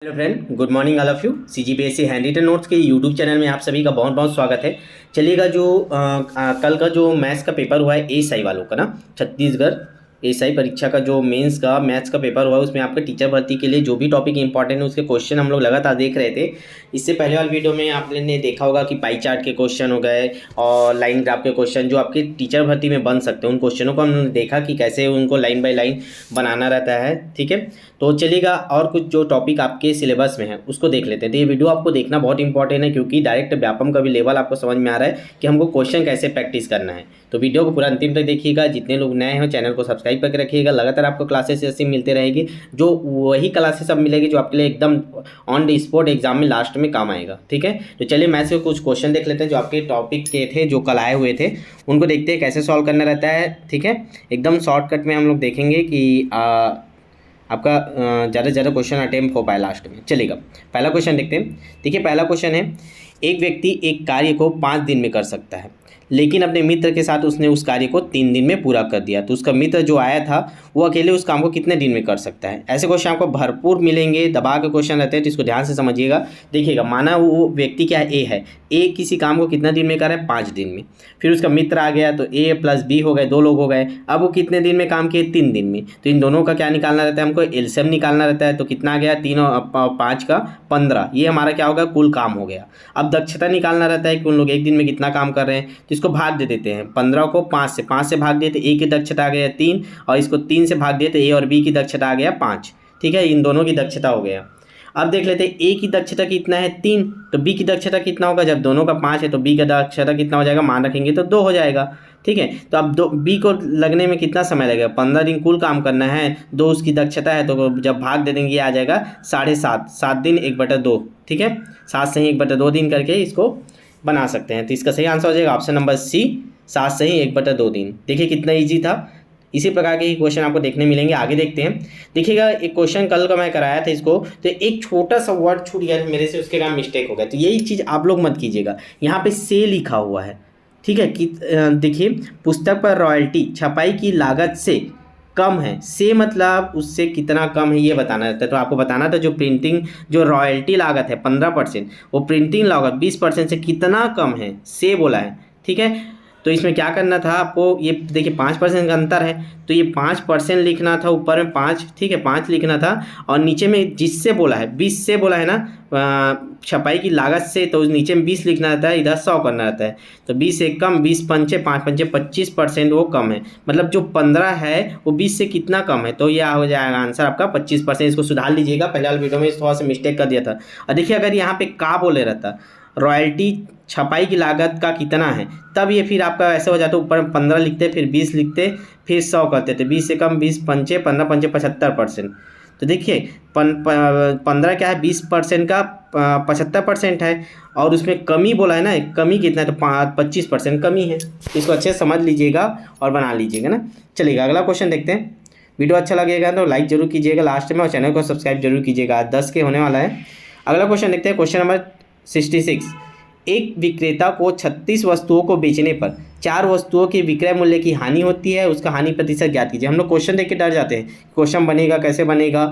Hello friend, good morning all of you. CGPSC handwritten notes के YouTube channel में आप सभी का बहुत बहुत स्वागत है। चलिएगा, जो कल का जो मैथ्स का पेपर हुआ है एएसआई वालों का ना, छत्तीसगढ़ एएसआई परीक्षा का जो मेंस का मैथ्स का पेपर हुआ है, उसमें आपका टीचर भर्ती के लिए जो भी टॉपिक इंपॉर्टेंट है उसके क्वेश्चन हम लोग लगातार देख रहे थे। इससे पहले वाली वीडियो में आपने देखा होगा कि पाई चार्ट के क्वेश्चन हो गए और लाइन ग्राफ के क्वेश्चन जो आपके टीचर भर्ती में बन सकते हैं, उन क्वेश्चनों को हमने देखा कि कैसे उनको लाइन बाय लाइन बनाना रहता है। ठीक है, तो चलिएगा और कुछ जो टॉपिक आपके सिलेबस में है उसको देख लेते हैं। तो ये वीडियो आपको देखना बहुत इंपॉर्टेंट है, क्योंकि डायरेक्ट व्यापम का भी लेवल आपको समझ में आ रहा है कि हमको क्वेश्चन कैसे प्रैक्टिस करना है। तो वीडियो को पूरा अंतिम तक देखिएगा। जितने लोग नए हैं चैनल को सब्सक्राइब करके रखिएगा। लगातार आपको क्लासेस ऐसी मिलते रहेगी, जो वही क्लासेस अब मिलेगी जो आपके लिए एकदम ऑन द स्पॉट एग्जाम में लास्ट में काम आएगा। ठीक है, तो चलिए मैथ्स के कुछ क्वेश्चन देख लेते हैं जो आपके टॉपिक के थे, जो कल आए हुए थे, उनको देखते हैं कैसे सॉल्व करना रहता है। ठीक है, एकदम शॉर्टकट में हम लोग देखेंगे कि आपका ज़्यादा से ज़्यादा क्वेश्चन अटेम्प्ट हो पाए लास्ट में। चलेगा, पहला क्वेश्चन देखते हैं। देखिए, पहला क्वेश्चन है, एक व्यक्ति एक कार्य को 5 दिन में कर सकता है, लेकिन अपने मित्र के साथ उसने उस कार्य को 3 दिन में पूरा कर दिया, तो उसका मित्र जो आया था वो अकेले उस काम को कितने दिन में कर सकता है। ऐसे क्वेश्चन आपको भरपूर मिलेंगे, दबा के क्वेश्चन रहते हैं, तो इसको ध्यान से समझिएगा। देखिएगा, माना वो व्यक्ति क्या है, ए है, ए किसी काम को कितना दिन में कर रहा है, 5 दिन में। फिर उसका मित्र आ गया, तो ए प्लस बी हो गए, 2 लोग हो गए। अब वो कितने दिन में काम किए, 3 दिन में। तो इन दोनों का क्या निकालना रहता है, हमको एलसीएम निकालना रहता है। तो कितना आ गया, 3 और 5 का 15, ये हमारा क्या होगा, कुल काम हो गया। अब दक्षता निकालना रहता है कि उन लोग एक दिन में कितना काम कर रहे हैं, तो इसको भाग दे देते हैं। 15 को 5 से भाग दिए तो ए की दक्षता आ गया 3, और इसको 3 से भाग दिए तो ए और बी की दक्षता आ गया 5। ठीक है, इन दोनों की दक्षता हो गया। अब देख लेते हैं, ए की दक्षता कितना है, 3, तो बी की दक्षता कितना होगा, जब दोनों का 5 है तो बी का दक्षता कितना हो जाएगा, मान रखेंगे तो 2 हो जाएगा। ठीक है, तो अब बी को लगने में कितना समय लगेगा, 15 दिन कुल काम करना है, 2 उसकी दक्षता है, तो जब भाग दे देंगे ये आ जाएगा 7.5, 7 दिन 1/2। ठीक है, 7 से ही 1/2 दिन करके इसको बना सकते हैं। तो इसका सही आंसर हो जाएगा ऑप्शन नंबर सी, 7 से ही 1/2 दिन। देखिए कितना ईजी था। इसी प्रकार के क्वेश्चन आपको देखने मिलेंगे। आगे देखते हैं। देखिएगा, एक क्वेश्चन कल का मैं कराया था इसको, तो एक छोटा सा वर्ड छूट गया मेरे से, उसके कारण मिस्टेक हो गया। तो यही चीज़ आप लोग मत कीजिएगा। यहाँ पे से लिखा हुआ है, ठीक है, कि देखिए, पुस्तक पर रॉयल्टी छपाई की लागत से कम है। से मतलब उससे कितना कम है ये बताना रहता है। तो आपको बताना था जो प्रिंटिंग जो रॉयल्टी लागत है 15%, वो प्रिंटिंग लागत 20% से कितना कम है, से बोला है। ठीक है, तो इसमें क्या करना था आपको, ये देखिए 5% का अंतर है, तो ये 5% लिखना था, ऊपर में 5, ठीक है, 5 लिखना था, और नीचे में जिससे बोला है 20 से बोला है ना, छपाई की लागत से, तो नीचे में 20 लिखना रहता है, इधर 100 करना रहता है। तो 20 से कम, 20 पंचे 5 पंचे 25% वो कम है, मतलब जो 15 है वो 20 से कितना कम है, तो यह हो जाएगा आंसर आपका 25%। इसको सुधार लीजिएगा, पहले वाले वीडियो में थोड़ा सा मिस्टेक कर दिया था। और देखिए, अगर यहाँ पे का बोले रहता रॉयल्टी छपाई की लागत का कितना है, तब ये फिर आपका ऐसे हो जाता, ऊपर 15 लिखते, फिर 20 लिखते, फिर 100 करते थे। 20 से कम, 20 पंचे 15 पंचे 75%। तो देखिए 15 क्या है, 20% का 75% है, और उसमें कमी बोला है ना, कमी कितना है, तो 25% कमी है। इसको अच्छे से समझ लीजिएगा और बना लीजिएगा ना। चलिएगा, अगला क्वेश्चन देखते हैं। वीडियो अच्छा लगेगा तो लाइक जरूर कीजिएगा लास्ट में, और चैनल को सब्सक्राइब जरूर कीजिएगा। 10 के होने वाला है। अगला क्वेश्चन देखते हैं, क्वेश्चन नंबर 66। एक विक्रेता को 36 वस्तुओं को बेचने पर 4 वस्तुओं के विक्रय मूल्य की हानि होती है, उसका हानि प्रतिशत ज्ञात कीजिए। हम लोग क्वेश्चन देख के डर जाते हैं, क्वेश्चन बनेगा कैसे बनेगा।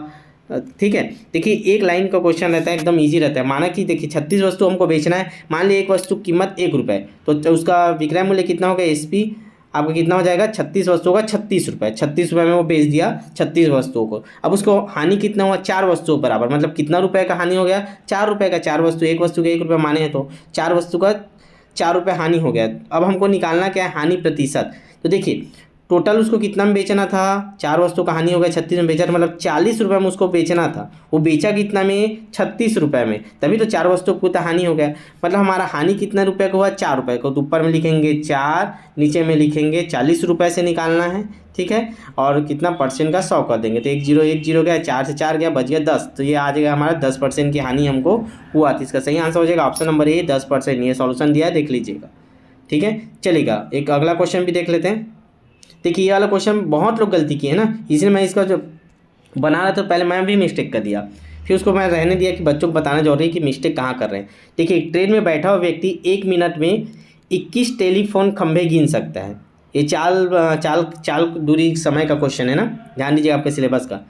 ठीक है, देखिए एक लाइन का क्वेश्चन रहता है, एकदम इजी रहता है। माना कि देखिए 36 वस्तु हमको बेचना है, मान ली एक वस्तु कीमत 1 रुपये, तो उसका विक्रय मूल्य कितना होगा, एसपी आपका कितना हो जाएगा, 36 वस्तुओं का 36 रुपये। 36 रुपये में वो बेच दिया 36 वस्तुओं को। अब उसको हानि कितना हुआ, 4 वस्तुओं बराबर, मतलब कितना रुपए का हानि हो गया, 4 रुपये का। 4 वस्तु, एक वस्तु के 1 रुपये माने हैं, तो 4 वस्तु का 4 रुपये हानि हो गया। अब हमको निकालना क्या है, हानि प्रतिशत। तो देखिए टोटल उसको कितना में बेचना था, 4 वस्तु का हानि हो गया, 36 में बेचा, तो मतलब 40 रुपये में उसको बेचना था, वो बेचा कितना में, 36 रुपये में, तभी तो 4 वस्तु को तो हानि हो गया। मतलब हमारा हानि कितने रुपये का हुआ, 4 रुपये को। तो ऊपर में लिखेंगे 4, नीचे में लिखेंगे 40 रुपये से निकालना है। ठीक है, और कितना परसेंट का 100 कर देंगे, तो 1 0 गया, 4 से 4 गया, बच गया 10, तो ये आ जाएगा हमारा 10% की हानि हमको हुआ थी। इसका सही आंसर हो जाएगा ऑप्शन नंबर ए, 10%। ये सॉल्यूशन दिया है, देख लीजिएगा। ठीक है, चलेगा, एक अगला क्वेश्चन भी देख लेते हैं। देखिए ये वाला क्वेश्चन बहुत लोग गलती किए ना, इसलिए मैं इसका जो बना रहा था पहले मैं भी मिस्टेक कर दिया, फिर उसको मैं रहने दिया कि बच्चों को बताना जरूरी है कि मिस्टेक कहाँ कर रहे हैं। देखिए ट्रेन में बैठा हुआ व्यक्ति 1 मिनट में 21 टेलीफोन खंभे गिन सकता है। ये चाल दूरी समय का क्वेश्चन है ना, ध्यान दीजिए आपके सिलेबस का।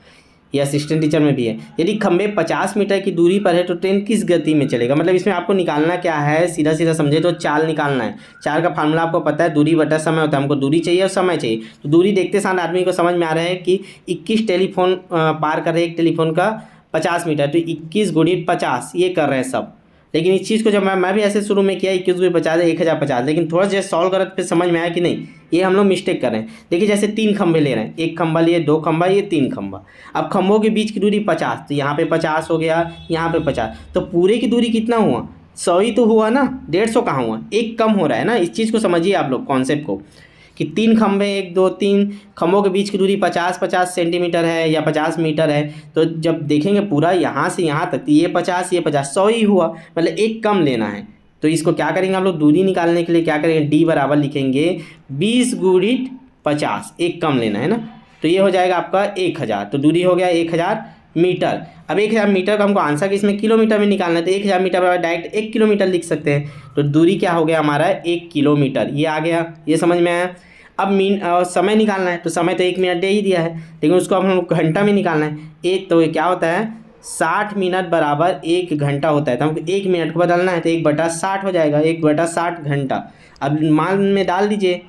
ये असिस्टेंट टीचर में भी है। यदि खंबे 50 मीटर की दूरी पर है तो ट्रेन किस गति में चलेगा। मतलब इसमें आपको निकालना क्या है, सीधा सीधा समझे तो चाल निकालना है। चाल का फार्मूला आपको पता है, दूरी बटा समय होता है। हमको दूरी चाहिए और समय चाहिए। तो दूरी देखते साथ आदमी को समझ में आ रहा है कि 21 टेलीफोन पार कर रहे हैं एक टेलीफोन का 50 मीटर, तो 21 गुणित 50 ये कर रहे हैं सब। लेकिन इस चीज़ को जब मैं भी ऐसे शुरू में किया 21 गुणित 50 1050, लेकिन थोड़ा जैसे सॉल्व करा तो फिर समझ में आया कि नहीं ये हम लोग मिस्टेक कर रहे हैं। देखिए जैसे 3 खंभे ले रहे हैं, एक खंभा लिए, 2 खंभा, ये 3 खंभा। अब खंभों के बीच की दूरी 50, तो यहाँ पे 50 हो गया, यहाँ पे 50, तो पूरे की दूरी कितना हुआ, 100 ही तो हुआ ना, 150 कहाँ हुआ, एक कम हो रहा है ना। इस चीज़ को समझिए आप लोग कॉन्सेप्ट को, कि 3 खंभे 1 2 3 खंभों के बीच की दूरी 50 सेंटीमीटर है या 50 मीटर है। तो जब देखेंगे पूरा यहाँ से यहाँ तक, ये 50 ये 50, 100 ही हुआ, मतलब एक कम लेना है। तो इसको क्या करेंगे आप लोग, दूरी निकालने के लिए क्या करेंगे, डी बराबर लिखेंगे 20 गुणित 50, एक कम लेना है ना। तो ये हो जाएगा आपका 1000, तो दूरी हो गया 1000 मीटर। अब 1000 मीटर का हमको आंसर किसमें, किलोमीटर में निकालना है, तो 1000 मीटर बराबर डायरेक्ट 1 किलोमीटर लिख सकते हैं। तो दूरी क्या हो गया हमारा, 1 किलोमीटर, ये आ गया, ये समझ में आया। अब समय निकालना है, तो समय तो 1 मिनट दे ही दिया है, लेकिन उसको अब हम घंटा में निकालना है। एक तो ये क्या होता है, 60 मिनट बराबर 1 घंटा होता है। तो हमको 1 मिनट को बदलना है, तो 1/60 हो जाएगा, 1/60 घंटा। अब मान में डाल दीजिए,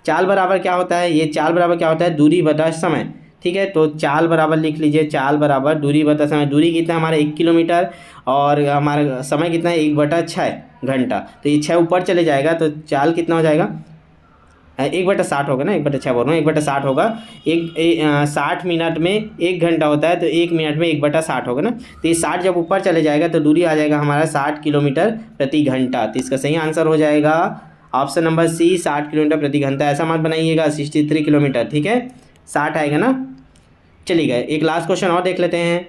चाल बराबर क्या होता है, ये चाल बराबर क्या होता है, दूरी बटा समय। ठीक है, तो चाल बराबर लिख लीजिए, चाल बराबर दूरी बटा समय। दूरी कितना है हमारा 1 किलोमीटर, और हमारा समय कितना है 1/6 घंटा। तो ये 6 ऊपर चले जाएगा, तो चाल कितना हो जाएगा, 1/60 होगा ना, 1/6 बोल रहा हूँ, 1/60 होगा। 60 मिनट में 1 घंटा होता है, तो 1 मिनट में 1/60 होगा ना। तो ये 60 जब ऊपर चले जाएगा तो दूरी आ जाएगा हमारा 60 किलोमीटर प्रति घंटा। तो इसका सही आंसर हो जाएगा ऑप्शन नंबर सी, 60 किलोमीटर प्रति घंटा। ऐसा मत बनाइएगा 63 किलोमीटर, ठीक है, 60 आएगा ना। चलिए गए, एक लास्ट क्वेश्चन और देख लेते हैं,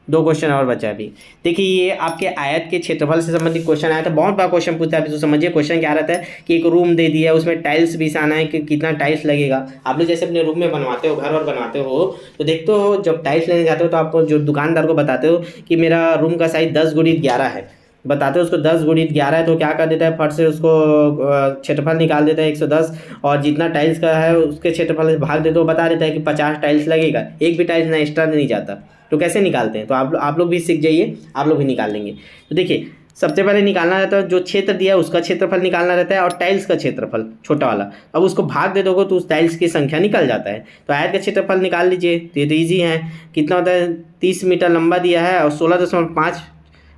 2 क्वेश्चन और बचा अभी। देखिए ये आपके आयत के क्षेत्रफल से संबंधित क्वेश्चन आया था, बहुत बड़ा क्वेश्चन पूछता है। अभी तो समझिए क्वेश्चन क्या रहता है कि एक रूम दे दिया है, उसमें टाइल्स भी आना है कि कितना टाइल्स लगेगा। आप लोग जैसे अपने रूम में बनवाते हो, घर और बनाते हो, तो देखते हो जब टाइल्स लेने जाते हो तो आपको जो दुकानदार को बताते हो कि मेरा रूम का साइज 10 गुणित 11 है, बताते हो उसको 10 गुणित 11 है, तो क्या कर देता है, फट से उसको क्षेत्रफल निकाल देता है 110, और जितना टाइल्स का है उसके क्षेत्रफल से भाग देते हो, बता देता है कि 50 टाइल्स लगेगा, एक भी टाइल्स ना एक्स्ट्रा नहीं जाता। तो कैसे निकालते हैं, तो आप लोग भी सीख जाइए, आप लोग भी निकाल लेंगे। तो देखिए सबसे पहले निकालना रहता है जो क्षेत्र दिया है उसका क्षेत्रफल निकालना रहता है, और टाइल्स का क्षेत्रफल छोटा वाला। अब उसको भाग दे दोगे तो उस टाइल्स की संख्या निकल जाता है। तो आयत का क्षेत्रफल निकाल लीजिए, तो ये तो ईजी है। कितना होता है, 30 मीटर लंबा दिया है और 16.5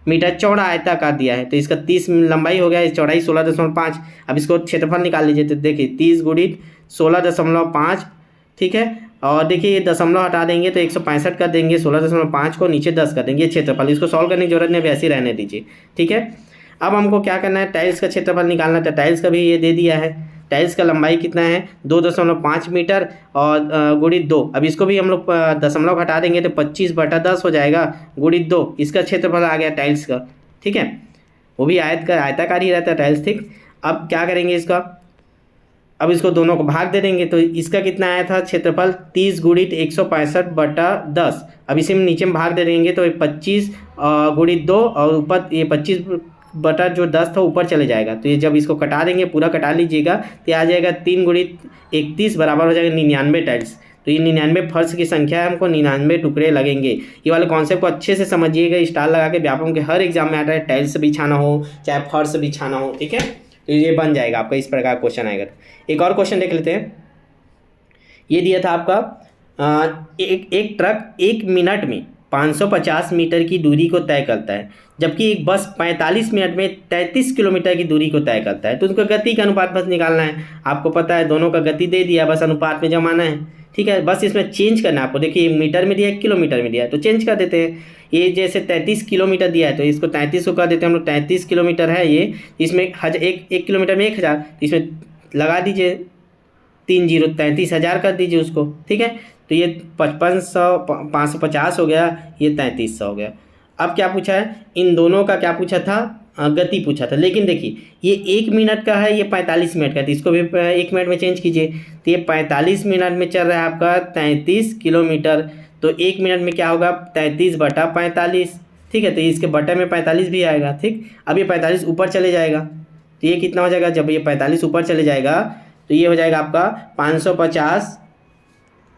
मीटर चौड़ा आयताकार दिया है, तो इसका 30 लंबाई हो गया, इस चौड़ाई 16.5। अब इसको क्षेत्रफल निकाल लीजिए, तो देखिए 30 गुणित 16.5, ठीक है। और देखिए ये दशमलव हटा देंगे तो 165 कर देंगे, 16.5 को नीचे 10 कर देंगे, क्षेत्रफल। इसको सॉल्व करने की जरूरत नहीं, वैसे ही रहने दीजिए, ठीक है। अब हमको क्या करना है, टाइल्स का क्षेत्रफल निकालना था। टाइल्स का भी ये दे दिया है, टाइल्स का लंबाई कितना है 2.5 मीटर और गुणित 2। अब इसको भी हम लोग दशमलव हटा देंगे तो 25/10 हो जाएगा, गुणित 2। इसका क्षेत्रफल आ गया टाइल्स का, ठीक है। वो भी आयताकार ही रहता है टाइल्स, ठीक। अब क्या करेंगे इसका, अब इसको दोनों को भाग दे देंगे, तो इसका कितना आया था क्षेत्रफल 30 गुणित 165/10। अब इसे हम नीचे में भाग दे देंगे तो 25 गुणित 2, और ऊपर ये 25/10 था ऊपर चले जाएगा। तो ये जब इसको कटा देंगे, पूरा कटा लीजिएगा, तो आ जाएगा 3 गुणित 31 बराबर हो जाएगा 99 टाइल्स। तो ये 99 फर्श की संख्या है, हमको 99 टुकड़े लगेंगे। ये वाले कॉन्सेप्ट को अच्छे से समझिएगा, स्टार लगा के व्यापकों के हर एग्जाम में आता है, टाइल्स बिछाना हो चाहे फर्श बिछाना हो, ठीक है। तो ये बन जाएगा आपका, इस प्रकार क्वेश्चन आएगा। एक और क्वेश्चन देख लेते हैं। ये दिया था आपका एक ट्रक 1 मिनट में 550 मीटर की दूरी को तय करता है, जबकि एक बस 45 मिनट में 33 किलोमीटर की दूरी को तय करता है। तो उनका गति का अनुपात बस निकालना है। आपको पता है दोनों का गति दे दिया, बस अनुपात में जमाना है, ठीक है। बस इसमें चेंज करना है आपको। देखिए मीटर में दिया है, किलोमीटर में दिया है, तो चेंज कर देते हैं। ये जैसे 33 किलोमीटर दिया है तो इसको 33 को कर देते हैं हम लोग, 33 किलोमीटर है ये। इसमें एक किलोमीटर में 1000, इसमें लगा दीजिए 3 0, 33,000 कर दीजिए उसको, ठीक है। तो ये 550 हो गया, ये 3300 हो गया। अब क्या पूछा है, इन दोनों का क्या पूछा था, गति पूछा था। लेकिन देखिए ये 1 मिनट का है, ये 45 मिनट का है, तो इसको भी 1 मिनट में चेंज कीजिए। तो ये 45 मिनट में चल रहा है आपका 33 किलोमीटर, तो 1 मिनट में क्या होगा 33/45, ठीक है। तो इसके बटे में 45 भी आएगा, ठीक। अब ये 45 ऊपर चले जाएगा, तो ये कितना हो जाएगा, जब ये 45 ऊपर चले जाएगा तो ये हो जाएगा आपका 550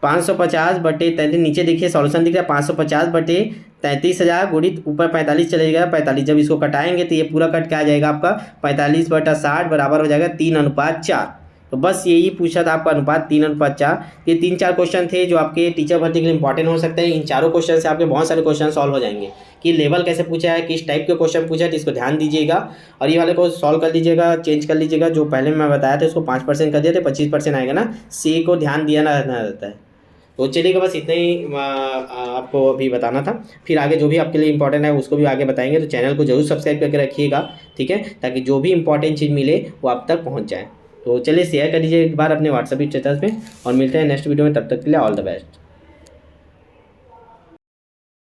550 बटे 33, नीचे देखिए सॉल्यूशन दिख रहा है 550 बटे 33,000 गुणित ऊपर 45 चलेगा 45, जब इसको कटाएंगे तो ये पूरा कट क्या आ जाएगा आपका 45/60 बराबर हो जाएगा 3:4। तो बस यही पूछा था आपका अनुपात 3:4। ये 3-4 क्वेश्चन थे जो आपके टीचर भर्ती के लिए इंपॉर्टेंट हो सकते हैं। इन चारों क्वेश्चन से आपके बहुत सारे क्वेश्चन सॉल्व हो जाएंगे कि लेवल कैसे पूछा है, किस टाइप के क्वेश्चन पूछा है, तो इसको ध्यान दीजिएगा और ये वाले को सॉल्व कर लीजिएगा, चेंज कर लीजिएगा। जो पहले मैं बताया था उसको 5% कर दिया तो 25% आएगा ना, सी को ध्यान दिया ना रहता है। तो चलिएगा, बस इतना ही आपको अभी बताना था। फिर आगे जो भी आपके लिए इंपॉर्टेंट है उसको भी आगे बताएंगे, तो चैनल को जरूर सब्सक्राइब करके रखिएगा, ठीक है, ताकि जो भी इंपॉर्टेंट चीज़ मिले वो आप तक पहुंच जाए। तो चलिए शेयर कर दीजिए एक बार अपने व्हाट्सएप स्टेटस पे और मिलते हैं नेक्स्ट वीडियो में, तब तक के लिए ऑल द बेस्ट।